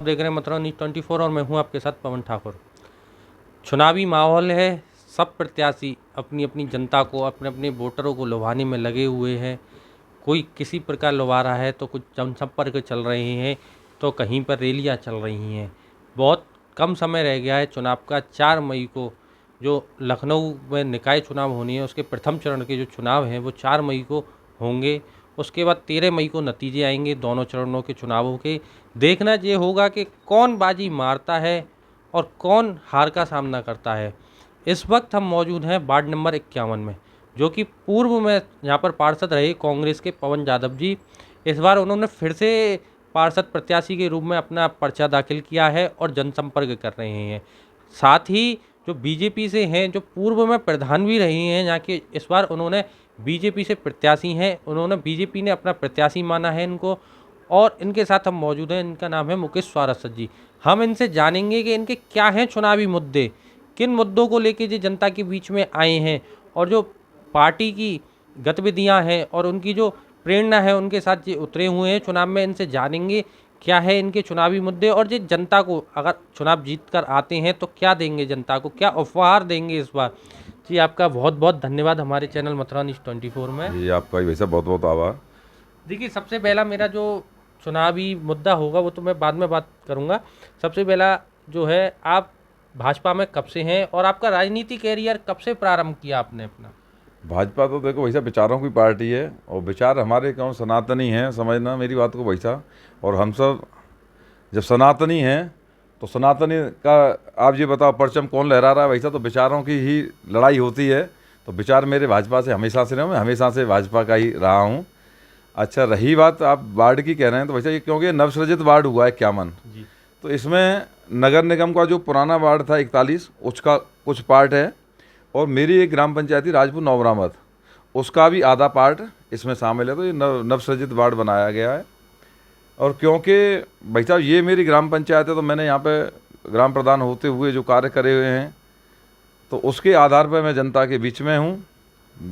देख रहे हैं मथुरा न्यूज़ 24 और मैं हूं आपके साथ पवन ठाकुर। चुनावी माहौल है, सब प्रत्याशी अपनी अपनी जनता को, अपने अपने वोटरों को लुभाने में लगे हुए हैं। कोई किसी प्रकार लुभा रहा है, तो कुछ जनसंपर्क चल रहे हैं, तो कहीं पर रैलियां चल रही हैं। बहुत कम समय रह गया है चुनाव का। 4 मई को जो लखनऊ में निकाय चुनाव होनी है, उसके प्रथम चरण के जो चुनाव हैं वो 4 मई को होंगे। उसके बाद 13 मई को नतीजे आएंगे दोनों चरणों के चुनावों के। देखना ये होगा कि कौन बाजी मारता है और कौन हार का सामना करता है। इस वक्त हम मौजूद हैं वार्ड नंबर 51 में, जो कि पूर्व में यहाँ पर पार्षद रहे कांग्रेस के पवन यादव जी। इस बार उन्होंने फिर से पार्षद प्रत्याशी के रूप में अपना पर्चा दाखिल किया है और जनसंपर्क कर रहे हैं। साथ ही जो बीजेपी से हैं, जो पूर्व में प्रधान भी रही हैं यहाँ के, इस बार उन्होंने बीजेपी से प्रत्याशी हैं, उन्होंने बीजेपी ने अपना प्रत्याशी माना है इनको। और इनके साथ हम मौजूद हैं, इनका नाम है मुकेश स्वारसद जी। हम इनसे जानेंगे कि इनके क्या हैं चुनावी मुद्दे, किन मुद्दों को लेके ये जनता के बीच में आए हैं, और जो पार्टी की गतिविधियां हैं और उनकी जो प्रेरणा है उनके साथ ये उतरे हुए हैं चुनाव में। इनसे जानेंगे क्या है इनके चुनावी मुद्दे, और ये जनता को अगर चुनाव जीत कर आते हैं तो क्या देंगे, जनता को क्या उपहार देंगे इस बार। जी आपका बहुत बहुत धन्यवाद हमारे चैनल मथुरा न्यूज़ 24 में। जी आपका भी वैसा बहुत बहुत आभार। देखिए, सबसे पहला मेरा जो चुनावी मुद्दा होगा वो तो मैं बाद में बात करूंगा। सबसे पहला जो है, आप भाजपा में कब से हैं और आपका राजनीति कैरियर कब से प्रारंभ किया आपने अपना? भाजपा तो देखो वैसा विचारों की पार्टी है और विचार हमारे कौन सनातनी हैं, समझना मेरी बात को वैसा। और हम सब जब सनातनी हैं तो सनातनी का आप ये बताओ परचम कौन लहरा रहा है, वैसा तो विचारों की ही लड़ाई होती है। तो विचार मेरे भाजपा से हमेशा से रहे, मैं हमेशा से भाजपा का ही रहा हूँ। अच्छा, रही बात आप वार्ड की कह रहे हैं, तो वैसे क्योंकि नवसृजित वार्ड हुआ है 51, तो इसमें नगर निगम का जो पुराना वार्ड था 41, उसका कुछ पार्ट है, और मेरी एक ग्राम पंचायती राजपुर नवरामत, उसका भी आधा पार्ट इसमें शामिल है। तो ये नवसृजित वार्ड बनाया गया है। और क्योंकि भाई साहब ये मेरी ग्राम पंचायत है, तो मैंने यहाँ पे ग्राम प्रधान होते हुए जो कार्य करे हुए हैं, तो उसके आधार पर मैं जनता के बीच में हूँ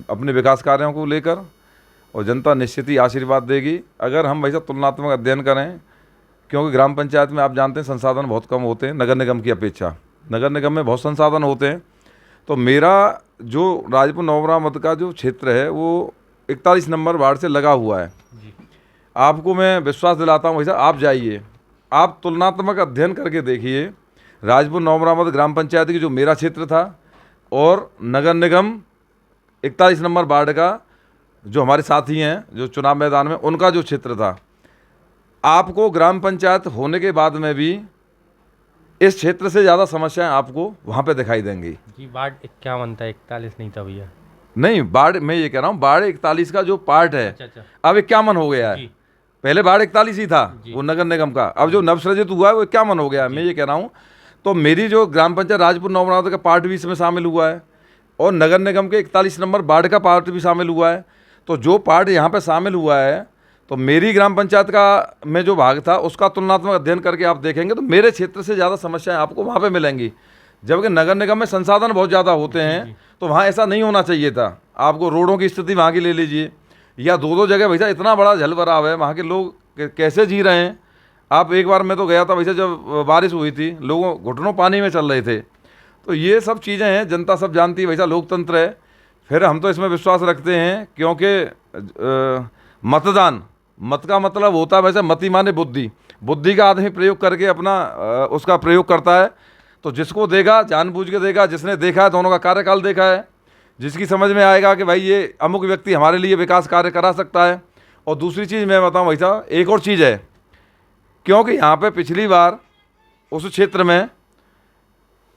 अपने विकास कार्यों को लेकर, और जनता निश्चित ही आशीर्वाद देगी अगर हम वैसा तुलनात्मक अध्ययन करें। क्योंकि ग्राम पंचायत में आप जानते हैं संसाधन बहुत कम होते हैं नगर निगम की अपेक्षा। नगर निगम में बहुत संसाधन होते हैं। तो मेरा जो राजपुर नवरामत का जो क्षेत्र है वो 41 नंबर वार्ड से लगा हुआ है। आपको मैं विश्वास दिलाता हूँ वैसा, आप जाइए, आप तुलनात्मक अध्ययन करके देखिए राजपुर नवरामत ग्राम पंचायत की जो मेरा क्षेत्र था और नगर निगम 41 नंबर वार्ड का जो हमारे साथी हैं जो चुनाव मैदान में उनका जो क्षेत्र था, आपको ग्राम पंचायत होने के बाद में भी इस क्षेत्र से ज़्यादा समस्याएं आपको वहाँ पे दिखाई देंगी। जी, वार्ड 51 था, 41 नहीं था भैया। नहीं, वार्ड मैं ये कह रहा हूँ वार्ड 41 का जो पार्ट है, अच्छा। अब 51 हो गया है। पहले वार्ड 41 ही था वो नगर निगम का, अब जो नवसृजित हुआ है वो 51 हो गया है, मैं ये कह रहा हूँ। तो मेरी जो ग्राम पंचायत राजपुर नवरामत का पार्ट भी इसमें शामिल हुआ है, और नगर निगम के 41 नंबर वार्ड का पार्ट भी शामिल हुआ है। तो जो पार्ट यहाँ पे शामिल हुआ है, तो मेरी ग्राम पंचायत का में जो भाग था उसका तुलनात्मक अध्ययन करके आप देखेंगे तो मेरे क्षेत्र से ज़्यादा समस्याएं आपको वहाँ पे मिलेंगी। जबकि नगर निगम में संसाधन बहुत ज़्यादा होते हैं, तो वहाँ ऐसा नहीं होना चाहिए था। आपको रोडों की स्थिति वहाँ की ले लीजिए, या दो जगह वैसा इतना बड़ा जल भराव है, वहाँ के लोग कैसे जी रहे हैं। आप एक बार मैं तो गया था वैसे, जब बारिश हुई थी लोगों घुटनों पानी में चल रहे थे। तो ये सब चीज़ें हैं, जनता सब जानती है, वैसा लोकतंत्र है। फिर हम तो इसमें विश्वास रखते हैं क्योंकि मतदान, मत का मतलब होता है वैसे मति माने बुद्धि, बुद्धि का आदमी प्रयोग करके अपना उसका प्रयोग करता है। तो जिसको देगा जानबूझ के देगा, जिसने देखा है दोनों का कार्यकाल देखा है, जिसकी समझ में आएगा कि भाई ये अमुक व्यक्ति हमारे लिए विकास कार्य करा सकता है। और दूसरी चीज़ मैं बताऊँ वैसा, एक और चीज़ है, क्योंकि यहाँ पे पिछली बार उस क्षेत्र में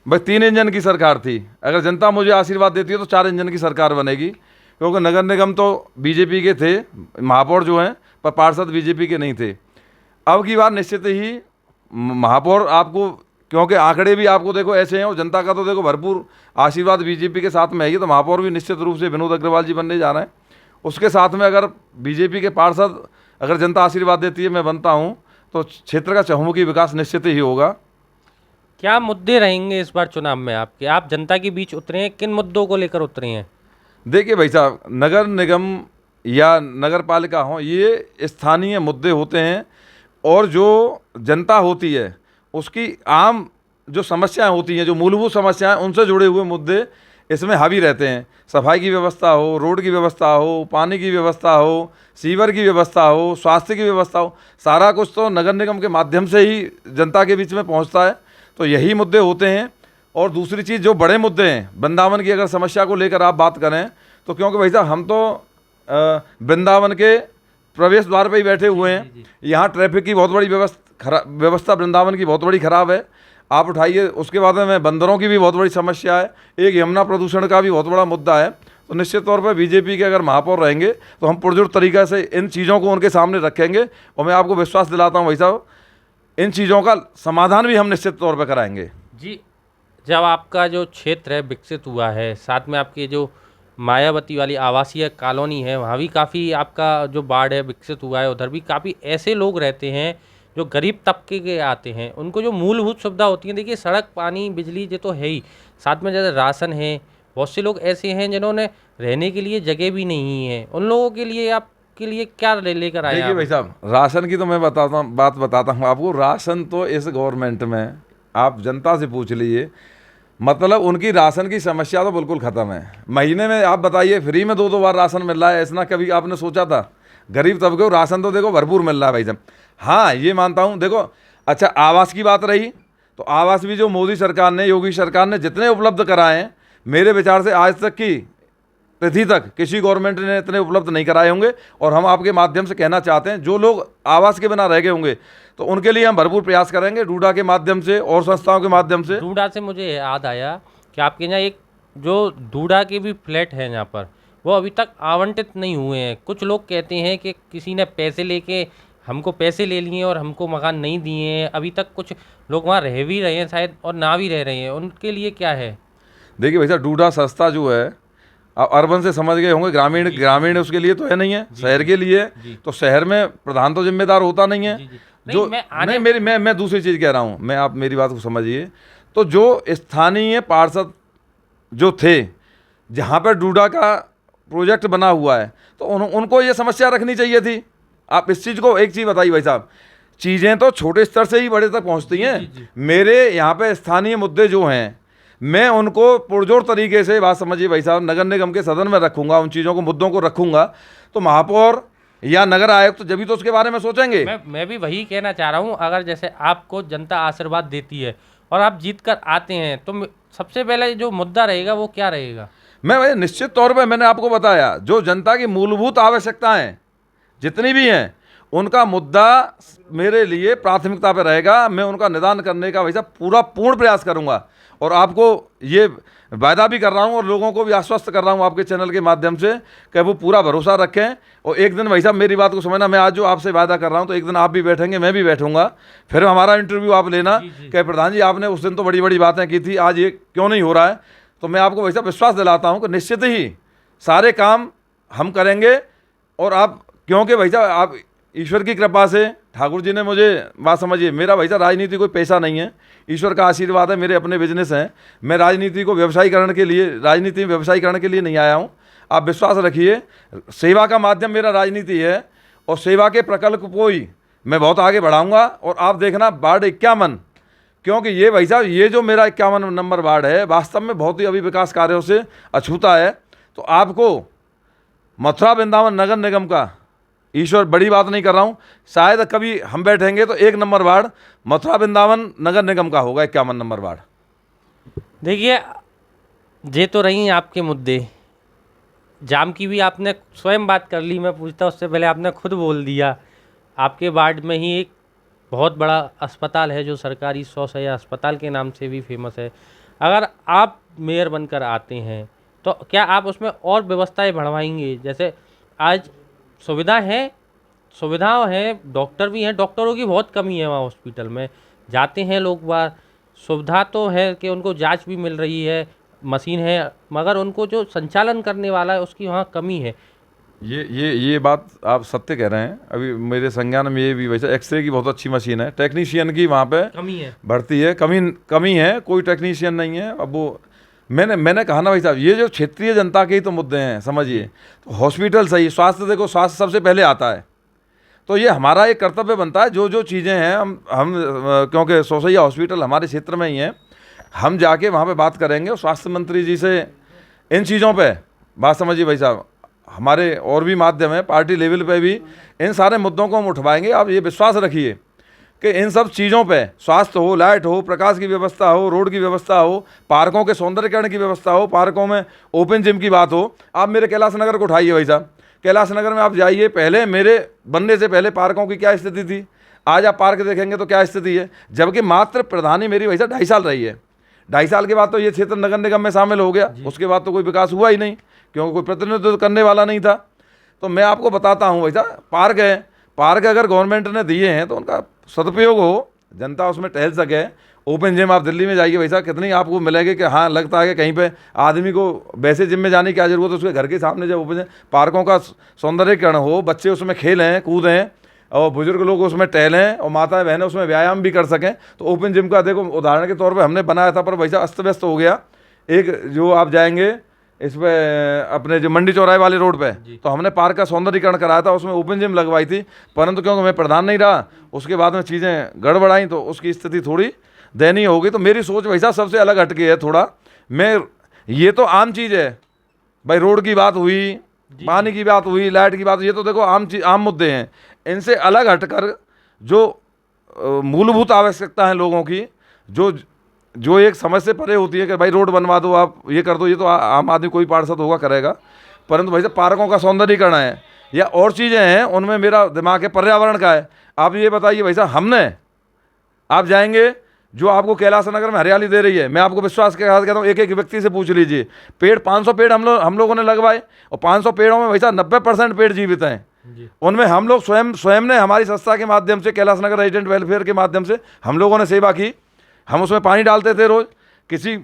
भाई 3 इंजन की सरकार थी। अगर जनता मुझे आशीर्वाद देती है तो 4 इंजन की सरकार बनेगी, क्योंकि नगर निगम तो बीजेपी के थे, महापौर जो हैं, पर पार्षद बीजेपी के नहीं थे। अब की बार निश्चित ही महापौर आपको, क्योंकि आंकड़े भी आपको देखो ऐसे हैं और जनता का तो देखो भरपूर आशीर्वाद बीजेपी के साथ में है, तो महापौर भी निश्चित रूप से विनोद अग्रवाल जी बनने जा रहे हैं। उसके साथ में अगर बीजेपी के पार्षद, अगर जनता आशीर्वाद देती है, मैं बनता हूँ, तो क्षेत्र का चहुमुखी विकास निश्चित ही होगा। क्या मुद्दे रहेंगे इस बार चुनाव में आपके? आप जनता के बीच उतरे हैं, किन मुद्दों को लेकर उतरे हैं? देखिए भाई साहब, नगर निगम या नगर पालिका हो, ये स्थानीय मुद्दे होते हैं, और जो जनता होती है उसकी आम जो समस्याएं होती हैं, जो मूलभूत समस्याएं, उनसे जुड़े हुए मुद्दे इसमें हावी रहते हैं। सफाई की व्यवस्था हो, रोड की व्यवस्था हो, पानी की व्यवस्था हो, सीवर की व्यवस्था हो, स्वास्थ्य की व्यवस्था हो, सारा कुछ तो नगर निगम के माध्यम से ही जनता के बीच में पहुंचता है। तो यही मुद्दे होते हैं। और दूसरी चीज़, जो बड़े मुद्दे हैं, वृंदावन की अगर समस्या को लेकर आप बात करें तो, क्योंकि भाई साहब हम तो वृंदावन के प्रवेश द्वार पर ही बैठे हुए हैं। यहाँ ट्रैफिक की बहुत बड़ी व्यवस्था वृंदावन की बहुत बड़ी ख़राब है, आप उठाइए। उसके बाद में बंदरों की भी बहुत बड़ी समस्या है, एक यमुना प्रदूषण का भी बहुत बड़ा मुद्दा है। तो निश्चित तौर पर बीजेपी के अगर महापौर रहेंगे तो हम पुरजोर तरीक़े से इन चीज़ों को उनके सामने रखेंगे, और मैं आपको विश्वास दिलाता हूँ भाई साहब, इन चीज़ों का समाधान भी हम निश्चित तौर पर कराएंगे। जी, जब आपका जो क्षेत्र है विकसित हुआ है, साथ में आपकी जो मायावती वाली आवासीय कॉलोनी है, वहाँ भी काफ़ी आपका जो वार्ड है विकसित हुआ है, उधर भी काफ़ी ऐसे लोग रहते हैं जो गरीब तबके के आते हैं, उनको जो मूलभूत सुविधा होती हैं, देखिए सड़क, पानी, बिजली ये तो है ही, साथ में जैसे राशन है। बहुत से लोग ऐसे हैं जिन्होंने रहने के लिए जगह भी नहीं है, उन लोगों के लिए आपके लिए क्या लेकर आए? देखिए भाई साहब, राशन की तो मैं बात बताता हूँ आपको। राशन तो इस गवर्नमेंट में आप जनता से पूछ लीजिए, मतलब उनकी राशन की समस्या तो बिल्कुल ख़त्म है। महीने में आप बताइए, फ्री में 2-2 बार राशन मिल रहा है, ऐसा कभी आपने सोचा था? गरीब तबके को राशन तो देखो भरपूर मिल रहा है भाई साहब। हाँ, ये मानता हूँ। देखो, अच्छा, आवास की बात रही तो आवास भी जो मोदी सरकार ने, योगी सरकार ने जितने उपलब्ध कराए हैं, मेरे विचार से आज तक की तिथि तक किसी गवर्नमेंट ने इतने उपलब्ध नहीं कराए होंगे। और हम आपके माध्यम से कहना चाहते हैं, जो लोग आवास के बिना रह गए होंगे तो उनके लिए हम भरपूर प्रयास करेंगे, डूडा के माध्यम से और संस्थाओं के माध्यम से। डूडा से मुझे याद आया कि आपके यहाँ एक जो डूडा के भी फ्लैट हैं यहाँ पर, वो अभी तक आवंटित नहीं हुए हैं। कुछ लोग कहते हैं कि किसी ने पैसे लेके हमको पैसे ले लिए और हमको मकान नहीं दिए हैं। अभी तक कुछ लोग वहाँ रह भी रहे हैं शायद, और ना भी रह रहे हैं, उनके लिए क्या है? देखिए भैया, डूडा सस्ता जो है, आप अर्बन से समझ गए होंगे, ग्रामीण उसके लिए तो है नहीं है, शहर के लिए। तो शहर में प्रधान तो जिम्मेदार होता नहीं है। जो मैं दूसरी चीज़ कह रहा हूँ, मैं, आप मेरी बात को समझिए। तो जो स्थानीय पार्षद जो थे, जहाँ पर डूडा का प्रोजेक्ट बना हुआ है, तो उनको ये समस्या रखनी चाहिए थी। आप इस चीज़ को, एक चीज़ बताइए भाई साहब, चीज़ें तो छोटे स्तर से ही बड़े तक पहुँचती हैं। मेरे यहाँ पे स्थानीय मुद्दे जो हैं, मैं उनको पुरजोर तरीके से, बात समझिए भाई साहब, नगर निगम के सदन में रखूँगा, उन चीज़ों को, मुद्दों को रखूँगा। तो महापौर या नगर आयुक्त जब भी तो उसके बारे में सोचेंगे। मैं भी वही कहना चाह रहा हूँ। अगर जैसे आपको जनता आशीर्वाद देती है और आप जीत कर आते हैं, तो सबसे पहले जो मुद्दा रहेगा वो क्या रहेगा? मैं भाई निश्चित तौर पे, मैंने आपको बताया, जो जनता की मूलभूत आवश्यकताएं जितनी भी हैं, उनका मुद्दा मेरे लिए प्राथमिकता पे रहेगा। मैं उनका निदान करने का वैसा पूर्ण प्रयास करूंगा। और आपको ये वायदा भी कर रहा हूं और लोगों को भी आश्वस्त कर रहा हूं आपके चैनल के माध्यम से कि वो पूरा भरोसा रखें। और एक दिन भाई साहब, मेरी बात को समझना, मैं आज जो आपसे वायदा कर रहा हूं, तो एक दिन आप भी बैठेंगे, मैं भी बैठूंगा, फिर हमारा इंटरव्यू आप लेना कि प्रधान जी, आपने उस दिन तो बड़ी बड़ी बातें की थी, आज ये क्यों नहीं हो रहा है। तो मैं आपको वैसा विश्वास दिलाता हूँ कि निश्चित ही सारे काम हम करेंगे। और आप, क्योंकि भाई साहब, आप ईश्वर की कृपा से, ठाकुर जी ने मुझे, बात समझिए, मेरा भाई साहब राजनीति कोई पैसा नहीं है, ईश्वर का आशीर्वाद है, मेरे अपने बिजनेस हैं। मैं राजनीति को व्यवसायीकरण के लिए, राजनीति में व्यवसायीकरण के लिए नहीं आया हूँ। आप विश्वास रखिए, सेवा का माध्यम मेरा राजनीति है, और सेवा के प्रकल्प को ही मैं बहुत आगे बढ़ाऊँगा। और आप देखना, वार्ड 51, क्योंकि ये भाई साहब, ये जो मेरा 51 नंबर वार्ड है, वास्तव में बहुत ही अभी विकास कार्यों से अछूता है। तो आपको मथुरा वृंदावन नगर निगम का, ईश्वर, बड़ी बात नहीं कर रहा हूँ, शायद कभी हम बैठेंगे तो 1 नंबर वार्ड मथुरा वृंदावन नगर निगम का होगा, 51 नंबर वार्ड। देखिए, ये तो रही आपके मुद्दे। जाम की भी आपने स्वयं बात कर ली, मैं पूछता उससे पहले आपने खुद बोल दिया। आपके वार्ड में ही एक बहुत बड़ा अस्पताल है जो सरकारी 100 शैय्या अस्पताल के नाम से भी फेमस है। अगर आप मेयर बनकर आते हैं तो क्या आप उसमें और व्यवस्थाएं बढ़वाएंगे? जैसे आज सुविधाएं हैं, डॉक्टर भी हैं, डॉक्टरों की बहुत कमी है वहाँ हॉस्पिटल में। जाते हैं लोग बाहर, सुविधा तो है कि उनको जांच भी मिल रही है, मशीन है, मगर उनको जो संचालन करने वाला है उसकी वहाँ कमी है। ये बात आप सत्य कह रहे हैं। अभी मेरे संज्ञान में ये भी वैसे एक्सरे की बहुत अच्छी मशीन है, टेक्नीशियन की वहाँ पे कमी है, भर्ती है, कमी है, कोई टेक्नीशियन नहीं है। अब वो मैंने कहा ना भाई साहब, ये जो क्षेत्रीय जनता के ही तो मुद्दे हैं, समझिए। तो हॉस्पिटल सही, स्वास्थ्य, देखो स्वास्थ्य सबसे पहले आता है। तो ये हमारा एक कर्तव्य बनता है, जो जो चीज़ें हैं हम क्योंकि सोसैया हॉस्पिटल हमारे क्षेत्र में ही है, हम जाके वहाँ पे बात करेंगे और स्वास्थ्य मंत्री जी से इन चीज़ों पे बात समझिए भाई साहब। हमारे और भी माध्यम है, पार्टी लेवल पे भी इन सारे मुद्दों को हम उठवाएंगे। आप ये विश्वास रखिए कि इन सब चीज़ों पे, स्वास्थ्य हो, लाइट हो, प्रकाश की व्यवस्था हो, रोड की व्यवस्था हो, पार्कों के सौंदर्यीकरण की व्यवस्था हो, पार्कों में ओपन जिम की बात हो। आप मेरे कैलाश नगर को उठाइए भाई साहब, कैलाश नगर में आप जाइए, पहले मेरे बनने से पहले पार्कों की क्या स्थिति थी, आज आप पार्क देखेंगे तो क्या स्थिति है। जबकि मात्र प्रधानी मेरी भाई साहब 2.5 साल रही है, 2.5 साल के बाद तो ये क्षेत्र नगर निगम में शामिल हो गया, उसके बाद तो कोई विकास हुआ ही नहीं, क्योंकि कोई प्रतिनिधित्व करने वाला नहीं था। तो मैं आपको बताता हूँ भाई साहब, पार्क है, पार्क अगर गवर्नमेंट ने दिए हैं तो उनका सदुपयोग हो, जनता उसमें टहल सके। ओपन जिम आप दिल्ली में जाइए भाई साहब, कितनी आपको मिलेगी कि हाँ लगता है कि कहीं पे आदमी को वैसे जिम में जाने की क्या जरूरत है, उसके घर के सामने जब ओपन जिम, पार्कों का सौंदर्यीकरण हो, बच्चे उसमें खेलें कूदें और बुजुर्ग लोग उसमें टहलें और माताएं बहनें उसमें व्यायाम भी कर सकें। तो ओपन जिम का देखो उदाहरण के तौर पर हमने बनाया था, पर भाई साहब अस्त व्यस्त हो गया। एक जो आप जाएंगे इस पे अपने जो मंडी चौराहे वाले रोड पे, तो हमने पार्क का सौंदर्यीकरण कराया था, उसमें ओपन जिम लगवाई थी, परंतु क्योंकि मैं प्रधान नहीं रहा, उसके बाद में चीज़ें गड़बड़ाई तो उसकी स्थिति थोड़ी दयनीय होगी। तो मेरी सोच भाई साहब सबसे अलग हटके है थोड़ा। मैं ये तो आम चीज़ है भाई, रोड की बात हुई, पानी की बात हुई, लाइट की बात हुई, ये तो देखो आम मुद्दे हैं। इनसे अलग हटकर जो मूलभूत आवश्यकता है लोगों की, जो एक समझ से परे होती है कि भाई रोड बनवा दो, आप ये कर दो, ये तो आम आदमी कोई पार्षद होगा करेगा, परंतु भाई साहब पार्कों का सौंदर्यीकरण है या और चीज़ें हैं, उनमें मेरा दिमाग है, पर्यावरण का है। आप ये बताइए भाई साहब, हमने, आप जाएंगे जो आपको कैलाश नगर में हरियाली दे रही है, मैं आपको विश्वास के साथ कहता हूँ, एक एक व्यक्ति से पूछ लीजिए, पेड़ 500 पेड़ हम लोगों ने लगवाए, और 500 पेड़ों में भाई साहब 90% पेड़ जीवित हैं। उनमें हम लोग स्वयं ने, हमारी संस्था के माध्यम से, कैलाश नगर रेजिडेंट वेलफेयर के माध्यम से हम लोगों ने सेवा की। हम उसमें पानी डालते थे रोज, किसी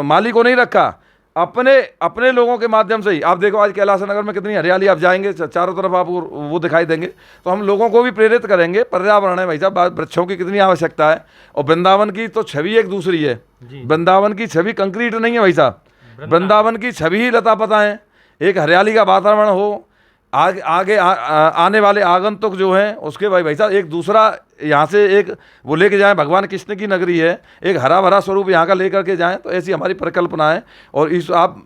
माली को नहीं रखा, अपने लोगों के माध्यम से ही। आप देखो आज कैलाश नगर में कितनी हरियाली, आप जाएंगे चारों तरफ आपको वो दिखाई देंगे। तो हम लोगों को भी प्रेरित करेंगे। पर्यावरण है भाई साहब, वृक्षों की कितनी आवश्यकता है, और वृंदावन की तो छवि एक दूसरी है। वृंदावन की छवि कंक्रीट नहीं है भाई साहब, वृंदावन की छवि ही लता पता है। एक हरियाली का वातावरण हो, आगे आने वाले आगंतुक जो हैं उसके भाई साहब एक दूसरा यहाँ से एक वो लेके जाएं, भगवान कृष्ण की नगरी है, एक हरा भरा स्वरूप यहाँ का लेकर के जाएं। तो ऐसी हमारी परिकल्पना है। और इस आप,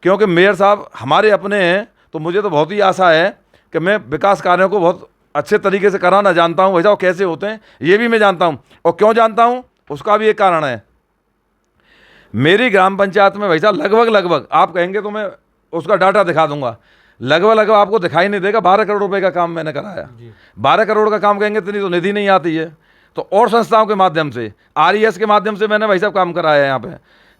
क्योंकि मेयर साहब हमारे अपने हैं, तो मुझे तो बहुत ही आशा है कि मैं विकास कार्यों को बहुत अच्छे तरीके से कराना जानता हूँ। वैसा कैसे होते हैं ये भी मैं जानता हूँ, और क्यों जानता हूँ उसका भी एक कारण है। मेरी ग्राम पंचायत में भाई साहब लगभग आप कहेंगे तो मैं उसका डाटा दिखा दूंगा, लगभग आपको दिखाई नहीं देगा 12 करोड़ रुपए का काम मैंने कराया। 12 करोड़ का काम कहेंगे इतनी तो निधि नहीं आती है। तो और संस्थाओं के माध्यम से, RES के माध्यम से मैंने भाई साहब काम कराया, यहाँ पे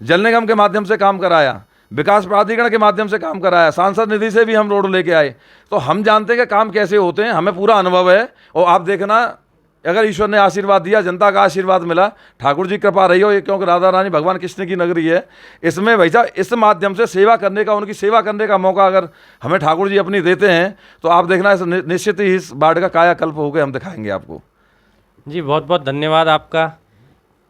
जल निगम के माध्यम से काम कराया, विकास प्राधिकरण के माध्यम से काम कराया, सांसद निधि से भी हम रोड लेके आए। तो हम जानते हैं कि काम कैसे होते हैं, हमें पूरा अनुभव है। और आप देखना, अगर ईश्वर ने आशीर्वाद दिया, जनता का आशीर्वाद मिला, ठाकुर जी कृपा रही हो, ये क्योंकि राधा रानी भगवान कृष्ण की नगरी है, इसमें भाई साहब इस माध्यम से सेवा करने का, उनकी सेवा करने का मौका अगर हमें ठाकुर जी अपनी देते हैं, तो आप देखना इस निश्चित ही इस वार्ड का कायाकल्प होकर हम दिखाएंगे आपको। जी बहुत बहुत धन्यवाद आपका।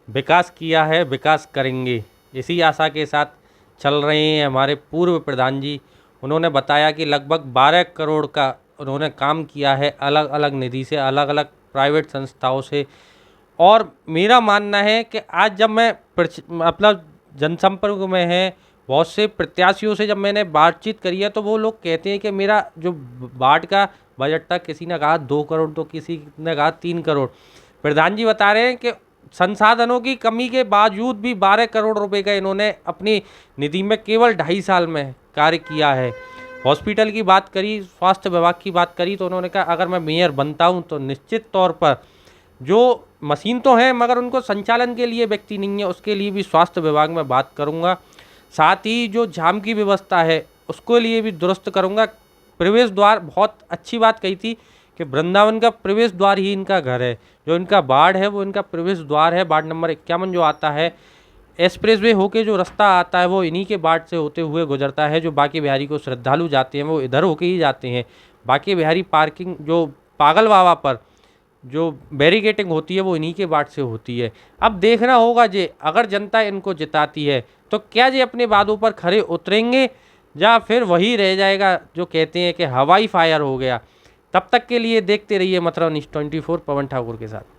विकास किया है, विकास करेंगे, इसी आशा के साथ चल रहे हैं हमारे पूर्व प्रधान जी। उन्होंने बताया कि लगभग 12 करोड़ का उन्होंने काम किया है, अलग अलग निधि से, अलग अलग प्राइवेट संस्थाओं से। और मेरा मानना है कि आज जब मैं मतलब जनसंपर्क में है, बहुत से प्रत्याशियों से जब मैंने बातचीत करी है, तो वो लोग कहते हैं कि मेरा जो वार्ड का बजट था, किसी ने कहा 2 करोड़ तो किसी ने कहा 3 करोड़। प्रधान जी बता रहे हैं कि संसाधनों की कमी के बावजूद भी 12 करोड़ रुपए का इन्होंने अपनी निधि में केवल 2.5 साल में कार्य किया है। हॉस्पिटल की बात करी, स्वास्थ्य विभाग की बात करी, तो उन्होंने कहा अगर मैं मेयर बनता हूं तो निश्चित तौर पर, जो मशीन तो है मगर उनको संचालन के लिए व्यक्ति नहीं है, उसके लिए भी स्वास्थ्य विभाग में बात करूंगा। साथ ही जो जाम की व्यवस्था है उसके लिए भी दुरुस्त करूंगा। प्रवेश द्वार, बहुत अच्छी बात कही थी कि वृंदावन का प्रवेश द्वार ही इनका घर है, जो इनका वार्ड है वो इनका प्रवेश द्वार है। वार्ड नंबर 51 जो आता है, एक्सप्रेसवे होके जो रास्ता आता है वो इन्हीं के वार्ड से होते हुए गुजरता है। जो बाकी बिहारी को श्रद्धालु जाते हैं वो इधर होके ही जाते हैं। बाकी बिहारी पार्किंग जो पागल बाबा पर जो बैरिकेटिंग होती है वो इन्हीं के वार्ड से होती है। अब देखना होगा जे अगर जनता इनको जिताती है तो क्या ये अपने वादों पर खरे उतरेंगे, या फिर वही रह जाएगा जो कहते हैं कि हवाई फायर हो गया। तब तक के लिए देखते रहिए मथुरा न्यूज़ 24 पवन ठाकुर के साथ।